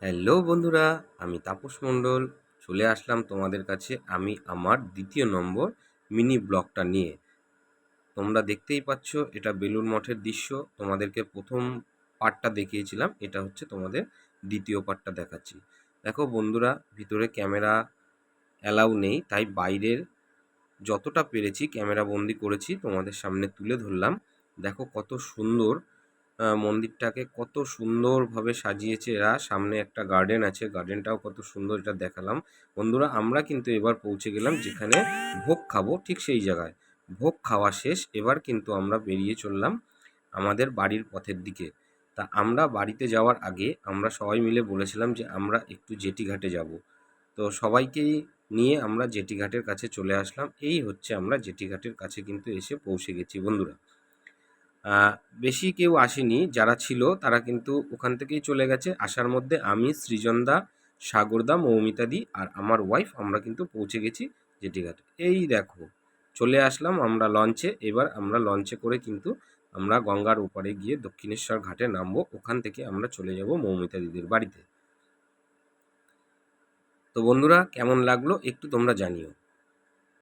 Hello বন্ধুরা, আমি তাপস মণ্ডল চলে আসলাম তোমাদের কাছে আমি আমার দ্বিতীয় নম্বর মিনি ব্লগটা নিয়ে। তোমরা দেখতেই পাচ্ছ এটা বেলুড় মঠের দৃশ্য। তোমাদেরকে প্রথম পার্টটা দেখিয়েছিলাম, এটা হচ্ছে তোমাদের দ্বিতীয় পার্টটা দেখাচ্ছি। দেখো বন্ধুরা, ভিতরে ক্যামেরা অ্যালাউ নেই, তাই বাইরের যতটা পেরেছি ক্যামেরা বন্দি করেছি, তোমাদের সামনে তুলে ধরলাম। দেখো কত সুন্দর মন্দিরটাকে কত সুন্দরভাবে সাজিয়েছে এরা। সামনে একটা গার্ডেন আছে, গার্ডেনটাও কত সুন্দর, এটা দেখালাম। বন্ধুরা, আমরা কিন্তু এবার পৌঁছে গেলাম যেখানে ভোগ খাবো, ঠিক সেই জায়গায়। ভোগ খাওয়া শেষ, এবার কিন্তু আমরা বেরিয়ে চললাম আমাদের বাড়ির পথের দিকে। তা আমরা বাড়িতে যাওয়ার আগে আমরা সবাই মিলে বলেছিলাম যে আমরা একটু জেটিঘাটে যাব। তো সবাইকেই নিয়ে আমরা জেটিঘাটের কাছে চলে আসলাম। এই হচ্ছে আমরা জেটিঘাটের কাছে কিন্তু এসে পৌঁছে গেছি বন্ধুরা। বেশি কেউ আসেনি, যারা ছিল তারা কিন্তু ওখান থেকেই চলে গেছে। আসার মধ্যে আমি, সৃজনদা, সাগরদা, মৌমিতাদি আর আমার ওয়াইফ আমরা কিন্তু পৌঁছে গেছি জেটিঘাটে। এই দেখো চলে আসলাম আমরা লঞ্চে। এবার আমরা লঞ্চে করে কিন্তু আমরা গঙ্গার ওপারে গিয়ে দক্ষিণেশ্বর ঘাটে নামবো। ওখান থেকে আমরা চলে যাব মৌমিতা দিদির বাড়িতে। তো বন্ধুরা, কেমন লাগলো একটু তোমরা জানিও।